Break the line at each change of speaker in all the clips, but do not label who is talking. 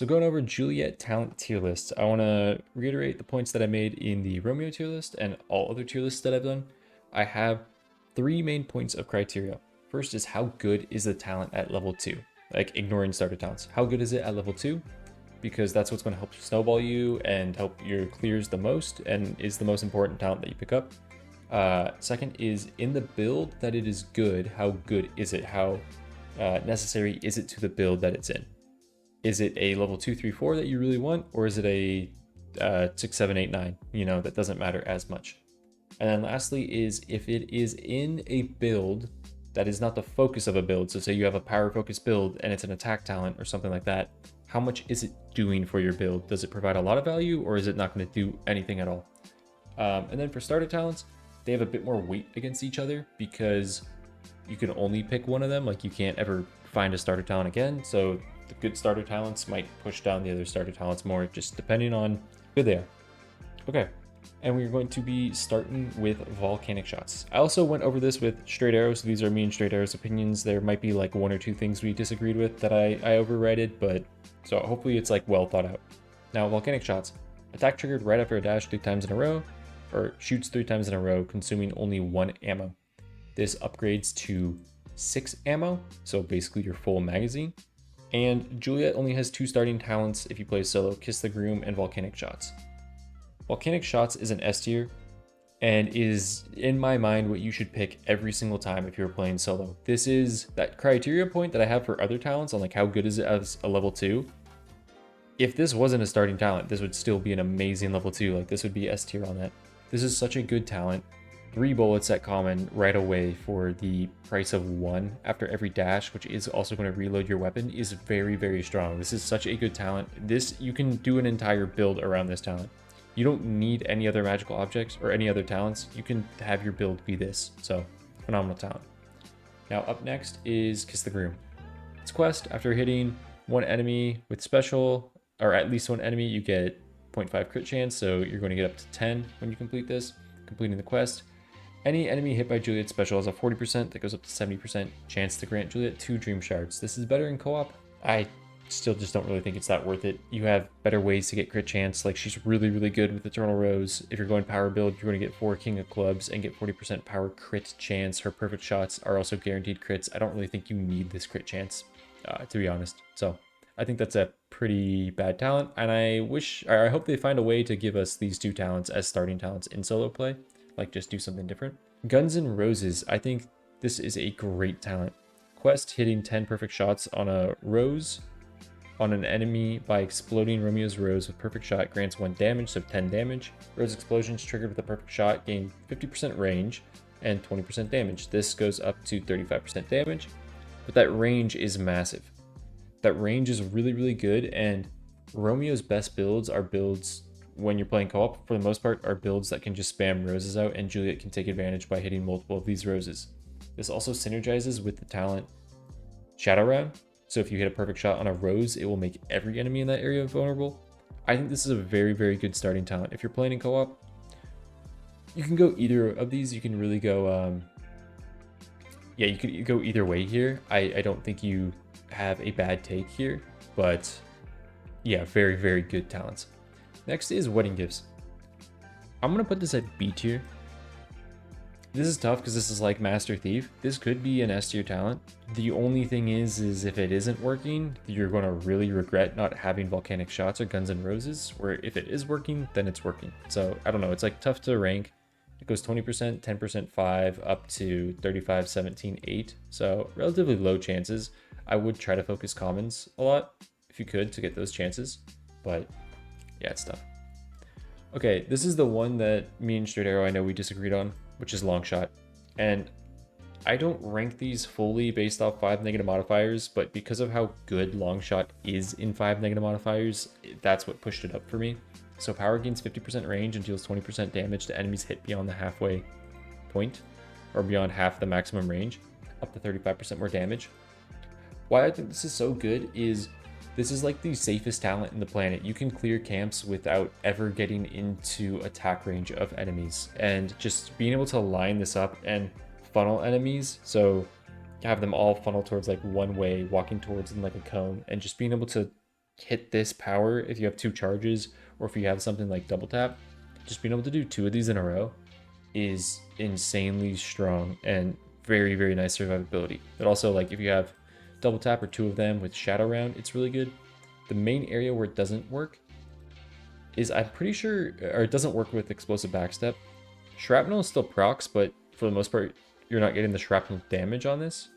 So going over Juliet talent tier list, I want to reiterate the points that I made in the Romeo tier list and all other tier lists that I've done. I have three main points of criteria. First is how good is the talent at level 2? Like ignoring starter talents. How good is it at level 2? Because that's what's going to help snowball you and help your clears the most and is the most important talent that you pick up. Second is in the build that it is good, how good is it? How necessary is it to the build that it's in? Is it a level 2, 3, 4 that you really want, or is it a 6, 7, 8, 9? You know, that doesn't matter as much. And then lastly is if it is in a build that is not the focus of a build. So say you have a power focused build and it's an attack talent or something like that. How much is it doing for your build? Does it provide a lot of value or is it not going to do anything at all? And then for starter talents, they have a bit more weight against each other because you can only pick one of them. Like you can't ever find a starter talent again. So the good starter talents might push down the other starter talents more, just depending on who they are. Okay, and we're going to be starting with volcanic shots. I also went over this with straight arrows. These are me and straight arrows opinions. There might be like one or two things we disagreed with that I overrided, but so hopefully it's like well thought out. Now, volcanic shots. Attack triggered right after a dash 3 times in a row, or shoots 3 times in a row, consuming only 1 ammo. This upgrades to 6 ammo, so basically your full magazine. And Juliet only has 2 starting talents if you play solo, Kiss the Groom and Volcanic Shots. Volcanic Shots is an S tier and is, in my mind, what you should pick every single time if you're playing solo. This is that criteria point that I have for other talents on like how good is it as a level 2. If this wasn't a starting talent, this would still be an amazing level 2. Like this would be S tier on that. This is such a good talent. 3 bullets at common right away for the price of 1 after every dash, which is also going to reload your weapon, is very, very strong. This is such a good talent. This, you can do an entire build around this talent. You don't need any other magical objects or any other talents. You can have your build be this. So, phenomenal talent. Now up next is Kiss the Groom. Its quest, after hitting one enemy with special, or at least one enemy, you get 0.5 crit chance, so you're going to get up to 10 when you complete this, completing the quest. Any enemy hit by Juliet special has a 40% that goes up to 70% chance to grant Juliet 2 dream shards. This is better in co-op. I still just don't really think it's that worth it. You have better ways to get crit chance. Like she's really, really good with Eternal Rose. If you're going power build, you're going to get 4 King of Clubs and get 40% power crit chance. Her perfect shots are also guaranteed crits. I don't really think you need this crit chance, to be honest. So I think that's a pretty bad talent. And I hope they find a way to give us these 2 talents as starting talents in solo play. Like just do something different. Guns and Roses, I think this is a great talent. Quest, hitting 10 perfect shots on a rose on an enemy by exploding Romeo's rose with perfect shot grants 1 damage, so 10 damage. Rose explosions triggered with a perfect shot gain 50% range and 20% damage. This goes up to 35% damage, but that range is massive. That range is really, really good, and Romeo's best builds are builds when you're playing co-op, for the most part, are builds that can just spam roses out, and Juliet can take advantage by hitting multiple of these roses. This also synergizes with the talent Shadow Round, so if you hit a perfect shot on a rose, it will make every enemy in that area vulnerable. I think this is a very, very good starting talent. If you're playing in co-op, you can go either of these. You can really go, yeah, you could go either way here. I don't think you have a bad take here, but yeah, very, very good talents. Next is Wedding Gifts. I'm going to put this at B tier. This is tough because this is like Master Thief. This could be an S tier talent. The only thing is if it isn't working, you're going to really regret not having Volcanic Shots or Guns and Roses, where if it is working, then it's working. So I don't know. It's like tough to rank. It goes 20%, 10%, 5, up to 35, 17, 8. So relatively low chances. I would try to focus commons a lot if you could to get those chances, but yeah, it's tough. Okay, this is the one that me and Straight Arrow, I know we disagreed on, which is Long Shot. And I don't rank these fully based off 5 negative modifiers, but because of how good Long Shot is in 5 negative modifiers, that's what pushed it up for me. So power gains 50% range and deals 20% damage to enemies hit beyond the halfway point, or beyond half the maximum range, up to 35% more damage. Why I think this is so good is this is like the safest talent in the planet. You can clear camps without ever getting into attack range of enemies, and just being able to line this up and funnel enemies, so have them all funnel towards like one way, walking towards in like a cone, and just being able to hit this power if you have 2 charges, or if you have something like double tap, just being able to do 2 of these in a row is insanely strong and very, very nice survivability. But also, like, if you have double tap or 2 of them with Shadow Round, it's really good. The main area where it doesn't work is, I'm pretty sure, or it doesn't work with explosive backstep. Shrapnel is still procs, but for the most part, you're not getting the shrapnel damage on this,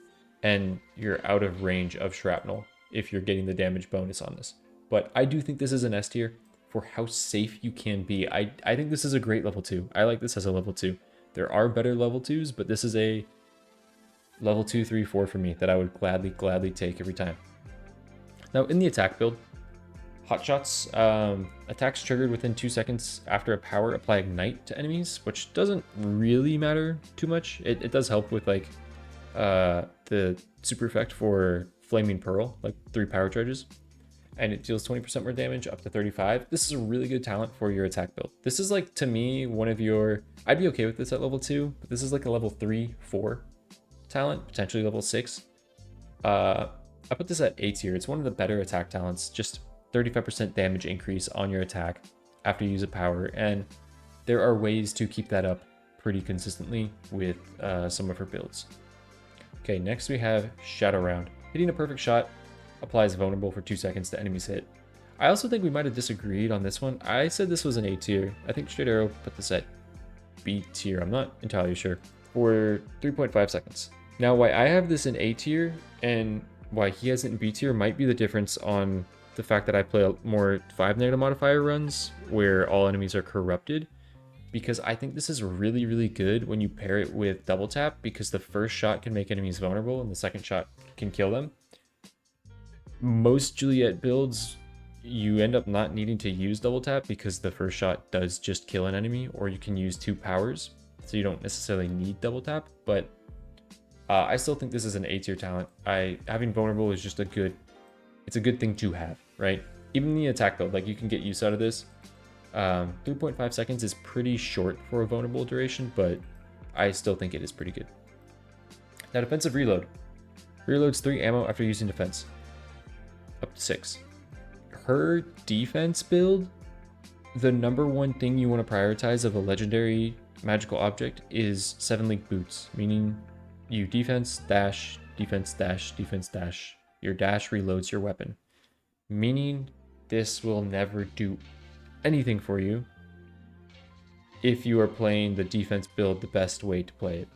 and you're out of range of shrapnel if you're getting the damage bonus on this. But I do think this is an S tier for how safe you can be. I think this is a great level 2. I like this as a level 2. There are better level 2s, but this is a level 2, 3, 4 for me that I would gladly take every time. Now, in the attack build, hotshots, attacks triggered within 2 seconds after a power apply ignite to enemies, which doesn't really matter too much. It does help with like the super effect for Flaming Pearl, like 3 power charges, and it deals 20% more damage up to 35. This is a really good talent for your attack build. This is like, to me, one of your, I'd be okay with this at level 2, but this is like a level 3, 4 talent, potentially level 6. I put this at A tier. It's one of the better attack talents, just 35% damage increase on your attack after you use a power, and there are ways to keep that up pretty consistently with some of her builds. Okay, next we have Shadow Round. Hitting a perfect shot applies vulnerable for 2 seconds to enemies hit. I also think we might have disagreed on this one. I said this was an A tier. I think Straight Arrow put this at B tier. I'm not entirely sure. For 3.5 seconds. Now, why I have this in A tier and why he has it in B tier might be the difference on the fact that I play more 5 negative modifier runs where all enemies are corrupted, because I think this is really, really good when you pair it with double tap, because the first shot can make enemies vulnerable and the second shot can kill them. Most Juliet builds, you end up not needing to use double tap because the first shot does just kill an enemy, or you can use 2 powers, so you don't necessarily need double tap. But I still think this is an A tier talent. Having vulnerable is just it's a good thing to have, right? Even the attack build, like, you can get use out of this. 3.5 seconds is pretty short for a vulnerable duration, but I still think it is pretty good. Now, defensive reload. Reloads 3 ammo after using defense. Up to 6. Her defense build, the #1 thing you want to prioritize of a legendary magical object is 7-link boots, meaning you defense, dash, defense, dash, defense, dash. Your dash reloads your weapon, meaning this will never do anything for you if you are playing the defense build the best way to play it.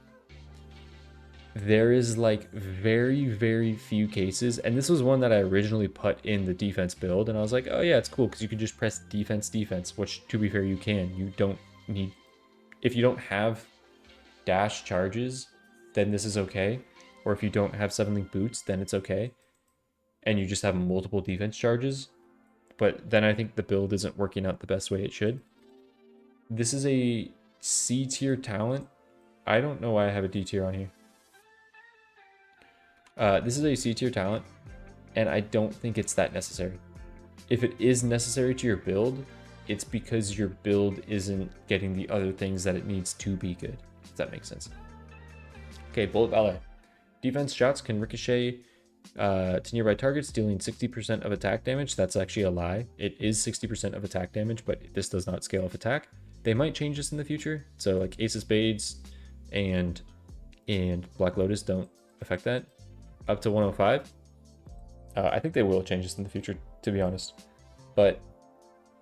There is like very, very few cases, and this was one that I originally put in the defense build, and I was like, oh yeah, it's cool because you can just press defense, which, to be fair, you can. You don't need, if you don't have dash charges, then this is okay. Or if you don't have 7-link boots, then it's okay. And you just have multiple defense charges. But then I think the build isn't working out the best way it should. This is a C tier talent. I don't know why I have a D tier on here. This is a C tier talent, and I don't think it's that necessary. If it is necessary to your build, it's because your build isn't getting the other things that it needs to be good, if that makes sense. Okay, Bullet Ballet. Defense shots can ricochet to nearby targets, dealing 60% of attack damage. That's actually a lie. It is 60% of attack damage, but this does not scale off attack. They might change this in the future. So like Ace of Spades and Black Lotus don't affect that. Up to 105. I think they will change this in the future, to be honest. But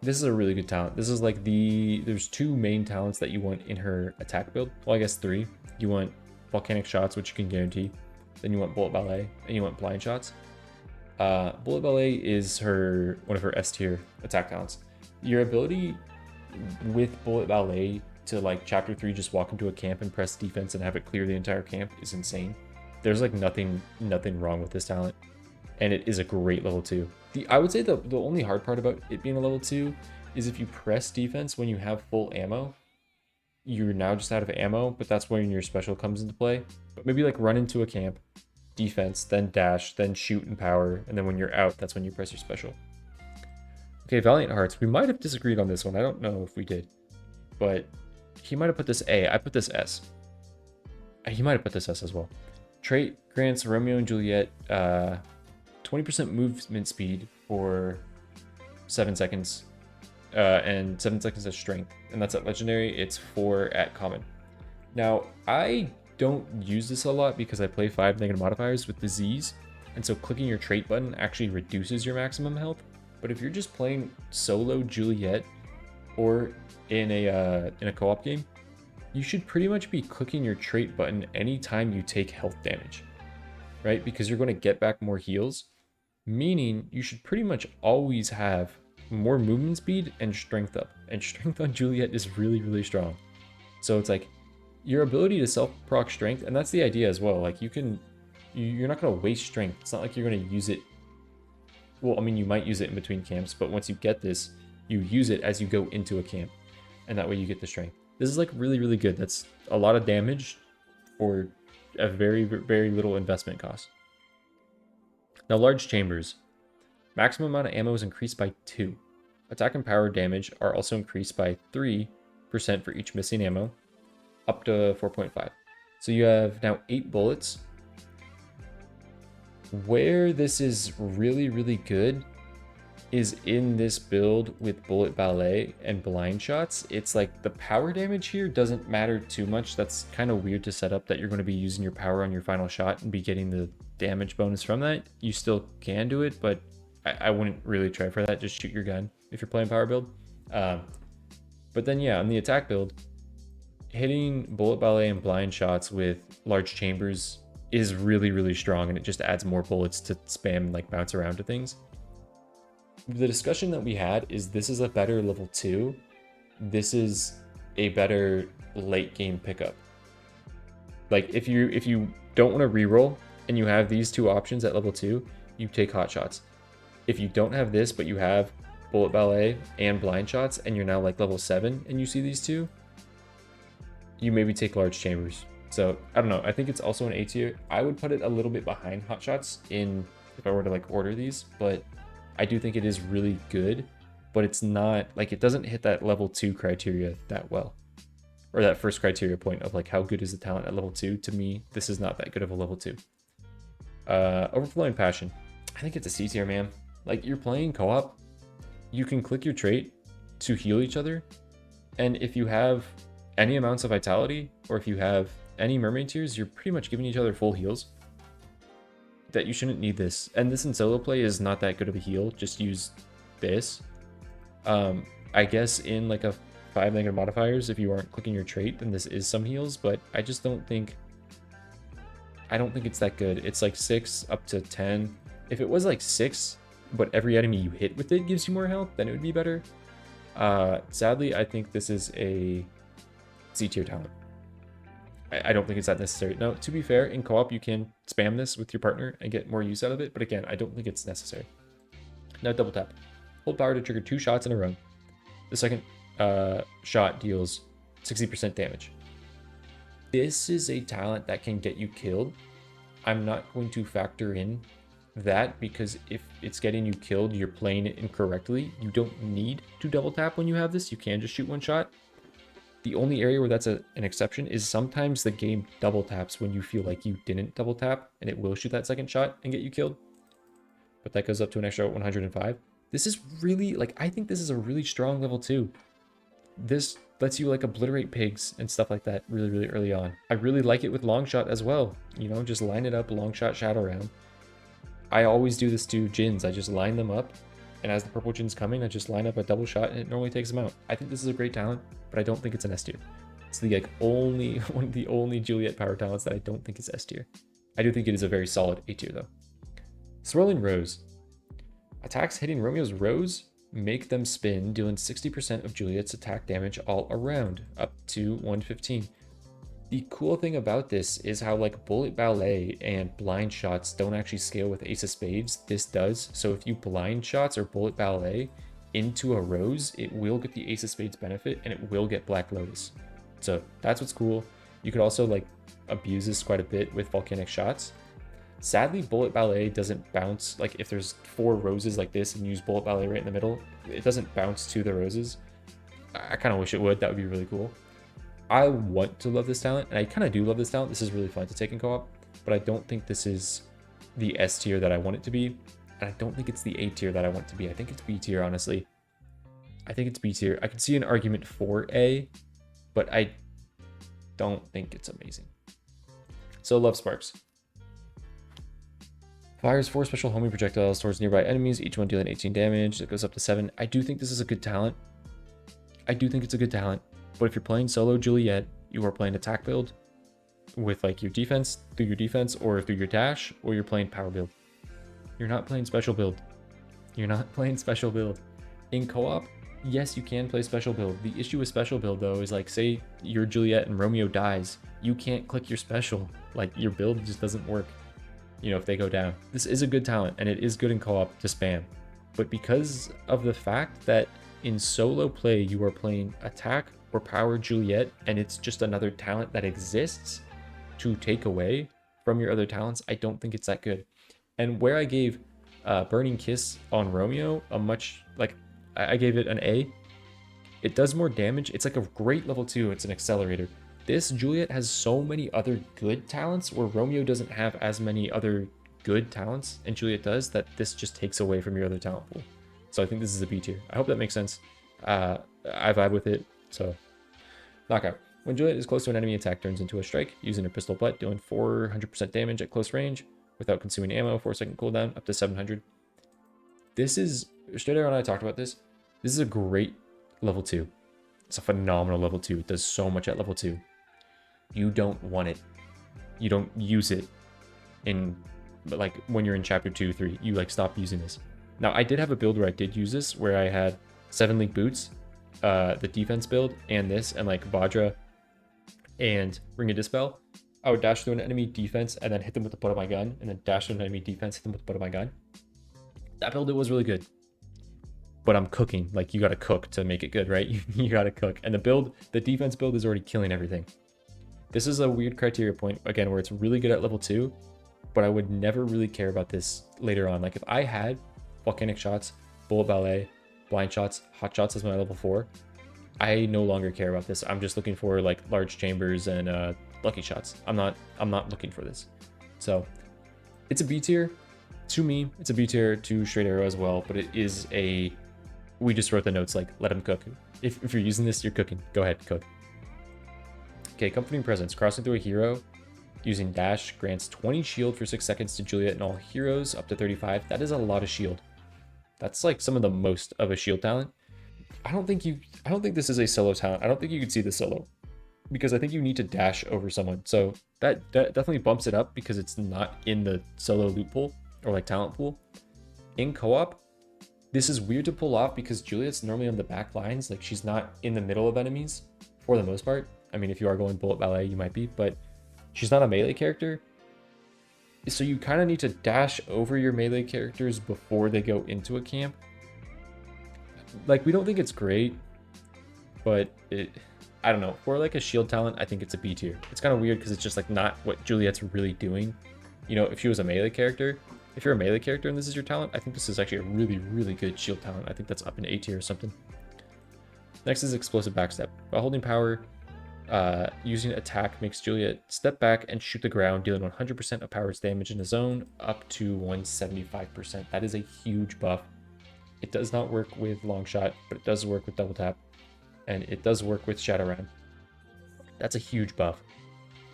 this is a really good talent. This is like there's 2 main talents that you want in her attack build. Well, I guess 3. You want Volcanic Shots, which you can guarantee. Then you want Bullet Ballet, and you want Blind Shots. Bullet Ballet is one of her S tier attack talents. Your ability with Bullet Ballet to like chapter 3 just walk into a camp and press defense and have it clear the entire camp is insane. There's like nothing wrong with this talent, and it is a great level 2. I would say the only hard part about it being a level 2 is if you press defense when you have full ammo, you're now just out of ammo, but that's when your special comes into play. But maybe like run into a camp, defense, then dash, then shoot and power, and then when you're out, that's when you press your special. Okay, Valiant Hearts. We might have disagreed on this one. I don't know if we did, but he might have put this A. I put this S. He might have put this S as well. Trait grants Romeo and Juliet 20% movement speed for 7 seconds, and 7 seconds of strength, and that's at legendary. It's 4 at common. Now, I don't use this a lot because I play 5 negative modifiers with disease, and so clicking your trait button actually reduces your maximum health. But if you're just playing solo Juliet or in a co-op game, you should pretty much be clicking your trait button anytime you take health damage, right? Because you're going to get back more heals, meaning you should pretty much always have more movement speed and strength up. And strength on Juliet is really, really strong. So it's like your ability to self-proc strength, and that's the idea as well. Like you're not going to waste strength. It's not like you're going to use it. Well, I mean, you might use it in between camps, but once you get this, you use it as you go into a camp, and that way you get the strength. This is like really, really good. That's a lot of damage for a very, very little investment cost. Now, large chambers. Maximum amount of ammo is increased by 2. Attack and power damage are also increased by 3% for each missing ammo, up to 4.5. So you have now 8 bullets. Where this is really, really good is in this build with bullet ballet and blind shots. It's like the power damage here doesn't matter too much. That's kind of weird to set up that you're going to be using your power on your final shot and be getting the damage bonus from that. You still can do it, but I wouldn't really try for that. Just shoot your gun if you're playing power build. But then yeah, on the attack build, hitting bullet ballet and blind shots with large chambers is really, really strong, and it just adds more bullets to spam and like bounce around to things. The discussion that we had is this is a better level 2. This is a better late game pickup. Like if you don't want to reroll and you have these 2 options at level 2, you take hot shots. If you don't have this, but you have bullet ballet and blind shots, and you're now like level 7 and you see these 2, you maybe take large chambers. So I don't know. I think it's also an A tier. I would put it a little bit behind hot shots in if I were to like order these, but I do think it is really good, but it's not like it doesn't hit that level 2 criteria that well, or that first criteria point of like how good is the talent at level 2. To me, this is not that good of a level 2. Overflowing passion. I think it's a C tier, man. Like you're playing co-op, you can click your trait to heal each other, and if you have any amounts of vitality or if you have any mermaid tiers, you're pretty much giving each other full heals. That you shouldn't need this, and this in solo play is not that good of a heal. Just use this. I guess in like a 5 negative modifiers, if you aren't clicking your trait, then this is some heals, but I just don't think it's that good. It's like 6 up to 10. If it was like 6, but every enemy you hit with it gives you more health, then it would be better. Sadly, I think this is a C tier talent. I don't think it's that necessary. Now, to be fair, in co-op, you can spam this with your partner and get more use out of it. But again, I don't think it's necessary. Now, double tap. Hold power to trigger 2 shots in a row. The second shot deals 60% damage. This is a talent that can get you killed. I'm not going to factor in that because if it's getting you killed, you're playing it incorrectly. You don't need to double tap when you have this. You can just shoot 1 shot. The only area where that's an exception is sometimes the game double taps when you feel like you didn't double tap, and it will shoot that second shot and get you killed. But that goes up to an extra 105. This is really, like, I think this is a really strong level 2. This lets you like obliterate pigs and stuff like that really, really early on. I really like it with long shot as well. You know, just line it up, long shot, shadow round. I always do this to Jins. I just line them up, and as the purple Jin's coming, I just line up a double shot, and it normally takes them out. I think this is a great talent, but I don't think it's an S tier. It's the like only one of the only Juliet power talents that I don't think is S tier. I do think it is a very solid A tier though. Swirling Rose. Attacks hitting Romeo's Rose make them spin, dealing 60% of Juliet's attack damage all around, up to 115. The cool thing about this is how like bullet ballet and blind shots don't actually scale with ace of spades. This does. So if you blind shots or bullet ballet into a rose, it will get the ace of spades benefit and it will get Black Lotus. So that's what's cool. You could also like abuse this quite a bit with volcanic shots. Sadly, bullet ballet doesn't bounce. Like if there's 4 roses like this and you use bullet ballet right in the middle, it doesn't bounce to the roses. I kind of wish it would. That would be really cool. I want to love this talent, and I kind of do love this talent. This is really fun to take in co-op, but I don't think this is the S tier that I want it to be. And I don't think it's the A tier that I want to be. I think it's B tier, honestly. I think it's B tier. I can see an argument for A, but I don't think it's amazing. So Love Sparks. Fires 4 special homing projectiles towards nearby enemies, each one dealing 18 damage. It goes up to 7. I do think this is a good talent. I do think it's a good talent. But if you're playing solo Juliet, you are playing attack build with like your defense, through your defense, or through your dash, or you're playing power build. You're not playing special build. You're not playing special build. In co-op, yes, you can play special build. The issue with special build though is like, say your Juliet and Romeo dies, you can't click your special. Like your build just doesn't work, you know, if they go down. This is a good talent and it is good in co-op to spam. But because of the fact that in solo play, you are playing attack or power Juliet, and it's just another talent that exists to take away from your other talents, I don't think it's that good. And where I gave Burning Kiss on Romeo a much, like, I gave it an A. It does more damage. It's like a great level 2. It's an accelerator. This Juliet has so many other good talents where Romeo doesn't have as many other good talents, and Juliet does, that this just takes away from your other talent pool. So I think this is a B tier. I hope that makes sense. I vibe with it. So, knockout. When Juliet is close to an enemy, attack turns into a strike, using a pistol butt, dealing 400% damage at close range without consuming ammo, 4-second cooldown, up to 700. This is, straight arrow and I talked about this. This is a great level 2. It's a phenomenal level 2. It does so much at level 2. You don't want it. You don't use it in, like, when you're in chapter 2, 3. You, like, stop using this. Now, I did have a build where I did use this, where I had 7 Link Boots, the defense build, and this, and like Vajra and Ring of Dispel. I would dash through an enemy defense and then hit them with the butt of my gun, and then dash through an enemy defense, hit them with the butt of my gun. That build, it was really good. But I'm cooking. Like, you gotta cook to make it good, right? You gotta cook. And the build, the defense build is already killing everything. This is a weird criteria point, again, where it's really good at level 2, but I would never really care about this later on. Like, if I had volcanic shots, bullet ballet, blind shots, hot shots as my level 4, I no longer care about this. I'm just looking for like large chambers and lucky shots. I'm not looking for this. So it's a B tier to me. It's a B tier to Straight Arrow as well, but it is a, we just wrote the notes like, let him cook. If you're using this, you're cooking. Go ahead, cook. Okay, Comforting Presence. Crossing through a hero using dash grants 20 shield for 6 seconds to Juliet and all heroes, up to 35. That is a lot of shield. That's like some of the most of a shield talent. I don't think this is a solo talent. I don't think you could see this solo, because I think you need to dash over someone. So that definitely bumps it up because it's not in the solo loot pool or like talent pool. In co-op, this is weird to pull off because Juliet's normally on the back lines. Like, she's not in the middle of enemies for the most part. I mean, if you are going bullet ballet, you might be, but she's not a melee character. So you kind of need to dash over your melee characters before they go into a camp. Like, we don't think it's great, but I don't know. For like a shield talent, I think it's a B tier. It's kind of weird because it's just like not what Juliet's really doing. You know, if she was a melee character, if you're a melee character and this is your talent, I think this is actually a really, really good shield talent. I think that's up in A tier or something. Next is Explosive Backstep. While holding power, using attack makes Juliet step back and shoot the ground, dealing 100% of power's damage in the zone, up to 175%. That is a huge buff. It does not work with long shot, but it does work with double tap, and it does work with shadow round. That's a huge buff.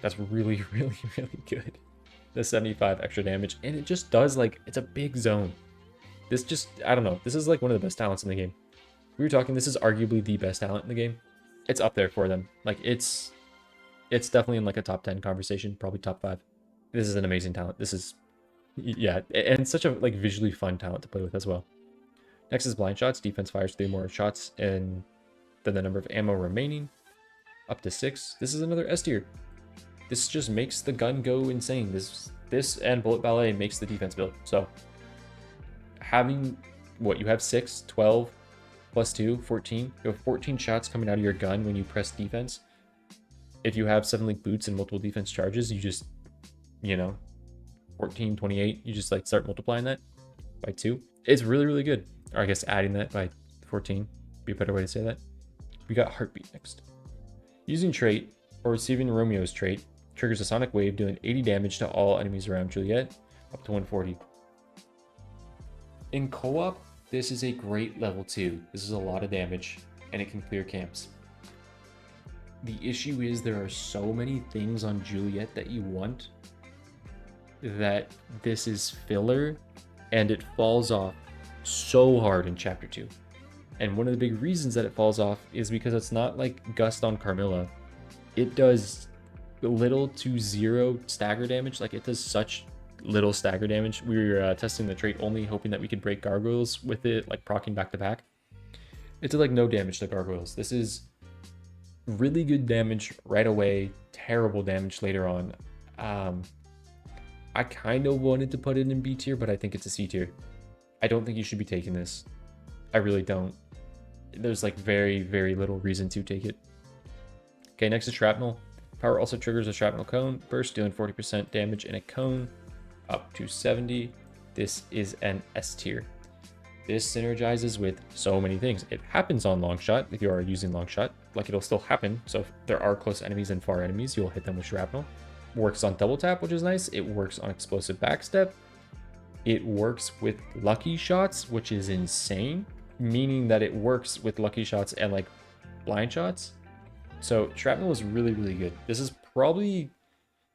That's really, really, really good. The 75 extra damage, and it just does, like, it's a big zone. This just, I don't know. This is like one of the best talents in the game. We were talking, this is arguably the best talent in the game. It's up there for them. Like, it's definitely in like a top 10 conversation, probably top 5. This is an amazing talent. This is, yeah, and such a like visually fun talent to play with as well. Next is Blind Shots. Defense fires 3 more shots and then the number of ammo remaining, up to 6. This is another S tier. This just makes the gun go insane. This and Bullet Ballet makes the defense build. So having, what, you have 6, 12, plus 2, 14. You have 14 shots coming out of your gun when you press defense. If you have 7 Link Boots and multiple defense charges, you just, you know, 14, 28, you just like start multiplying that by 2. It's really, really good. Or I guess adding that by 14 be a better way to say that. We got Heartbeat next. Using trait or receiving Romeo's trait triggers a sonic wave doing 80 damage to all enemies around Juliet, up to 140. In co-op, this is a great level 2. This is a lot of damage, and it can clear camps. The issue is there are so many things on Juliet that you want that this is filler, and it falls off so hard in Chapter 2. And one of the big reasons that it falls off is because it's not like Gust on Carmilla. It does little to zero stagger damage. Like, it does such little stagger damage. We were testing the trait only, hoping that we could break gargoyles with it, like proccing back to back. It did like no damage to gargoyles. This is really good damage right away, terrible damage later on. I kind of wanted to put it in B tier, but I think it's a C tier. I don't think you should be taking this. I really don't. There's like very, very little reason to take it. Okay, next is Shrapnel. Power also triggers a Shrapnel Cone burst, dealing 40% damage in a cone up to 70. This is an S tier. This synergizes with so many things. It happens on long shot if you are using long shot. Like, it'll still happen. So if there are close enemies and far enemies, you'll hit them with Shrapnel. Works on double tap, which is nice. It works on explosive backstep. It works with lucky shots, which is insane, meaning that it works with lucky shots and like blind shots. So Shrapnel is really, really good. This is probably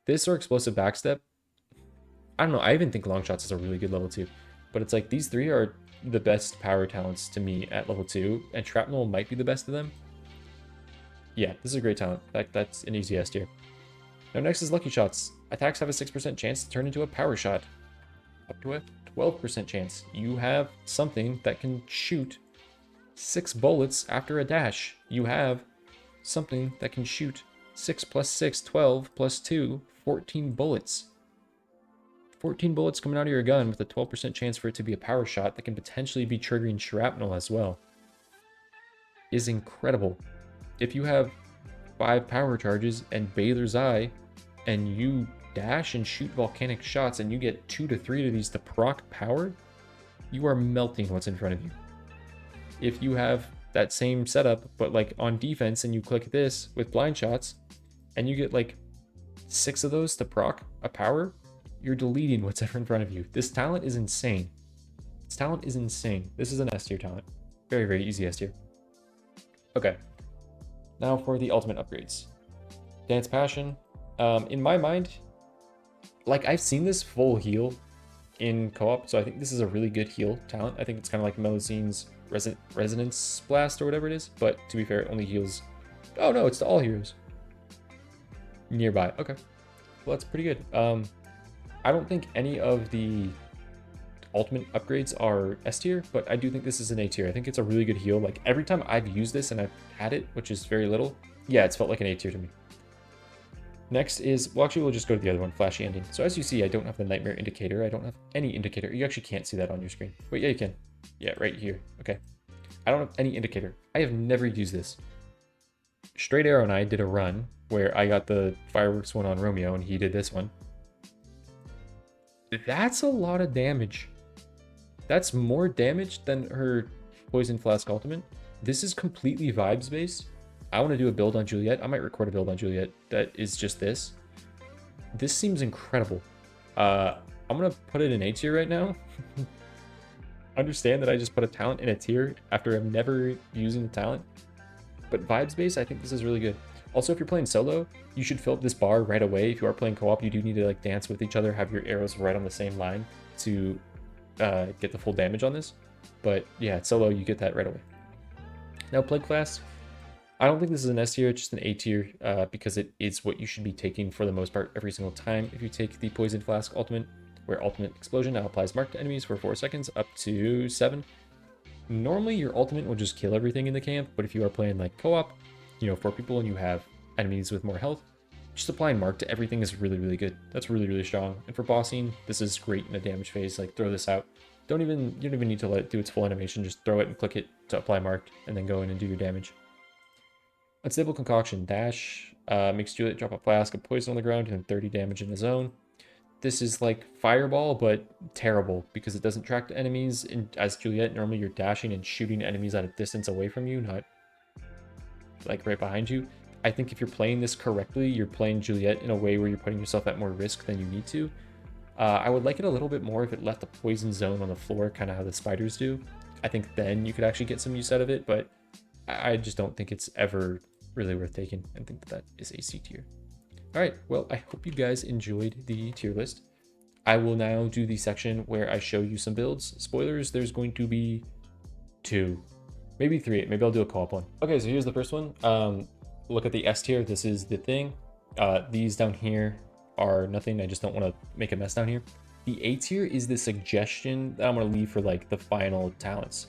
this or explosive backstep. I don't know. I even think long shots is a really good level 2, but it's like these three are the best power talents to me at level 2, and Shrapnel might be the best of them. Yeah, this is a great talent. That's an easy S tier. Now next is lucky shots. Attacks have a 6% chance to turn into a power shot. Up to a 12% chance. You have something that can shoot 6 bullets after a dash. You have something that can shoot 6 plus 6, 12 plus 2, 14 bullets. 14 bullets coming out of your gun with a 12% chance for it to be a power shot that can potentially be triggering Shrapnel as well. Is incredible. If you have 5 power charges and Bather's Eye, and you dash and shoot volcanic shots, and you get 2 to 3 of these to proc power, you are melting what's in front of you. If you have that same setup, but like on defense, and you click this with blind shots, and you get like 6 of those to proc a power, you're deleting what's in front of you. This talent is insane. This talent is insane. This is an S tier talent. Very, very easy S tier. Okay. Now for the ultimate upgrades. Dance Passion. In my mind, like, I've seen this full heal in co-op, so I think this is a really good heal talent. I think it's kind of like Melusine's Resonance Blast or whatever it is, but to be fair, it only heals... Oh no, it's to all heroes. Nearby. Okay. Well, that's pretty good. I don't think any of the ultimate upgrades are S tier, but I do think this is an A tier. I think it's a really good heal. Like, every time I've used this and I've had it, which is very little, yeah, it's felt like an A tier to me. Next is, well, actually, we'll just go to the other one, Flashy Ending. So as you see, I don't have the Nightmare indicator. I don't have any indicator. You actually can't see that on your screen. Wait, yeah, you can. Yeah, right here. Okay. I don't have any indicator. I have never used this. Straight Arrow and I did a run where I got the fireworks one on Romeo and he did this one. That's a lot of damage. That's more damage than her Poison Flask ultimate. This is completely vibes based. I want to do a build on Juliet. I might record a build on Juliet that is just this. This seems incredible. I'm going to put it in A tier right now. Understand that I just put a talent in a tier after I'm never using the talent. But vibes based, I think this is really good. Also, if you're playing solo, you should fill up this bar right away. If you are playing co-op, you do need to like dance with each other, have your arrows right on the same line to get the full damage on this. But yeah, solo, you get that right away. Now, Plague Class. I don't think this is an S tier, it's just an A tier because it is what you should be taking for the most part every single time. If you take the Poison Flask ultimate, where Ultimate Explosion now applies mark to enemies for 4 seconds up to 7. Normally your ultimate will just kill everything in the camp, but if you are playing like co-op, you know, 4 people and you have enemies with more health, just applying mark to everything is really, really good. That's really, really strong. And for bossing, this is great in a damage phase. Like, throw this out. You don't even need to let it do its full animation. Just throw it and click it to apply mark, and then go in and do your damage. Unstable Concoction. Dash makes Juliet drop a flask of poison on the ground and 30 damage in the zone. This is like Fireball, but terrible because it doesn't track to enemies. And as Juliet, normally you're dashing and shooting enemies at a distance away from you, not like right behind you. I think if you're playing this correctly, you're playing Juliet in a way where you're putting yourself at more risk than you need to. I would like it a little bit more if it left a poison zone on the floor, kind of how the spiders do. I think then you could actually get some use out of it, but I just don't think it's ever really worth taking, and think that that is a C tier. All right, well, I hope you guys enjoyed the tier list. I will now do the section where I show you some builds. Spoilers, there's going to be 2, maybe 3. Maybe I'll do a co-op one. Okay, so here's the first one. Look at the S tier. This is the thing. These down here are nothing. I just don't want to make a mess down here. The A tier is the suggestion that I'm going to leave for like the final talents.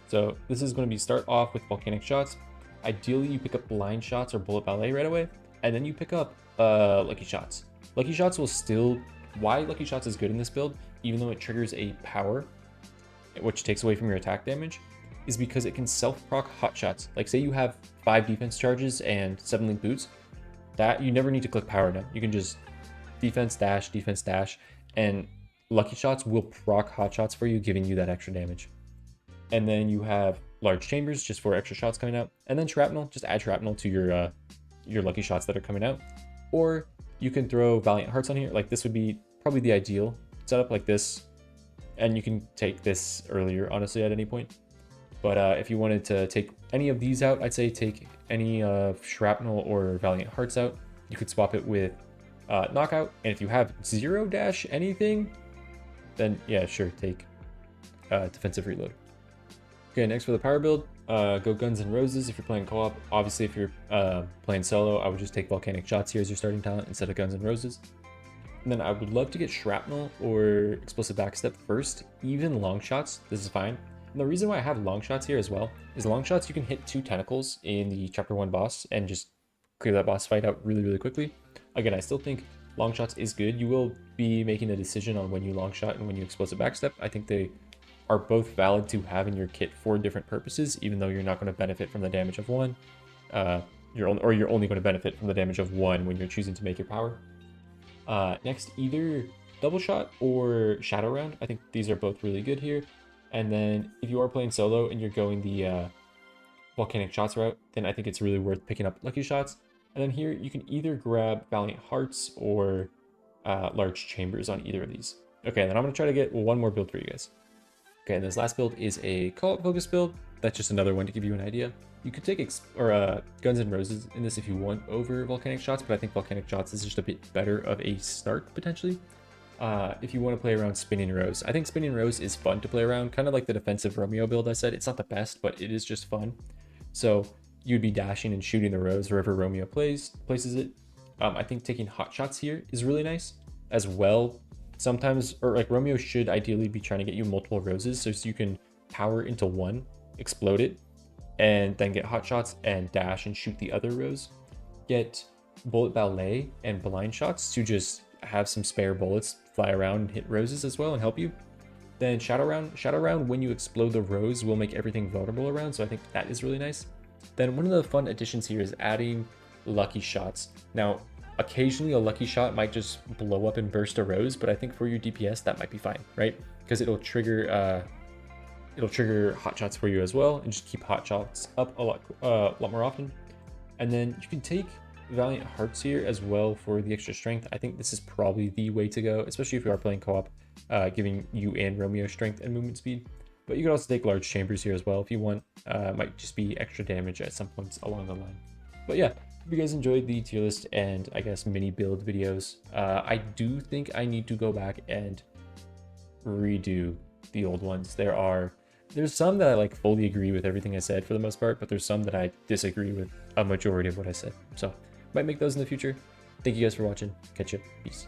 So this is going to be start off with volcanic shots. Ideally, you pick up blind shots or bullet ballet right away, and then you pick up lucky shots. Lucky shots will still, why lucky shots is good in this build, even though it triggers a power, which takes away from your attack damage, is because it can self-proc hot shots. Like say you have 5 defense charges and 7 link boots, that you never need to click power down. You can just defense dash, and lucky shots will proc hot shots for you, giving you that extra damage. And then you have large chambers just for extra shots coming out, and then shrapnel, just add shrapnel to your lucky shots that are coming out. Or you can throw valiant hearts on here. Like this would be probably the ideal setup, like this, and you can take this earlier honestly at any point. But if you wanted to take any of these out, I'd say take any shrapnel or valiant hearts out. You could swap it with knockout, and if you have 0 dash anything, then yeah, sure, take defensive reload. Okay, next for the power build, go guns and roses if you're playing co-op. Obviously, if you're playing solo, I would just take volcanic shots here as your starting talent instead of guns and roses. And then I would love to get shrapnel or explosive backstep first, even long shots, this is fine. And the reason why I have long shots here as well is long shots you can hit 2 tentacles in the chapter 1 boss and just clear that boss fight out really, really quickly. Again, I still think long shots is good. You will be making a decision on when you long shot and when you explosive backstep. I think they are both valid to have in your kit for different purposes, even though you're not going to benefit from the damage of one. You're only going to benefit from the damage of one when you're choosing to make your power. Next, either double shot or shadow round. I think these are both really good here. And then if you are playing solo and you're going the volcanic shots route, then I think it's really worth picking up lucky shots. And then here you can either grab valiant hearts or large chambers on either of these. Okay, then I'm going to try to get one more build for you guys. Okay, and this last build is a co-op focus build. That's just another one to give you an idea. You could take guns and roses in this if you want over volcanic shots, but I think volcanic shots is just a bit better of a start potentially. If you want to play around spinning rose, I think spinning rose is fun to play around, kind of like the defensive Romeo build I said. It's not the best, but it is just fun. So you'd be dashing and shooting the rose wherever Romeo places it. I think taking hot shots here is really nice as well. Sometimes, or like Romeo should ideally be trying to get you multiple roses so you can power into one, explode it, and then get hot shots and dash and shoot the other rose. Get bullet ballet and blind shots to just have some spare bullets fly around and hit roses as well and help you. Then shadow round when you explode the rose will make everything vulnerable around, so I think that is really nice. Then one of the fun additions here is adding lucky shots. Now occasionally a lucky shot might just blow up and burst a rose, but I think for your DPS that might be fine, right? Because it'll trigger hot shots for you as well, and just keep hot shots up a lot more often. And then you can take valiant hearts here as well for the extra strength. I think this is probably the way to go, especially if you are playing co-op, giving you and Romeo strength and movement speed. But you can also take large chambers here as well if you want. Might just be extra damage at some points along the line. But yeah, hope you guys enjoyed the tier list and I guess mini build videos. I do think I need to go back and redo the old ones. There's some that I like fully agree with everything I said for the most part, but there's some that I disagree with a majority of what I said. So might make those in the future. Thank you guys for watching. Catch you. Peace.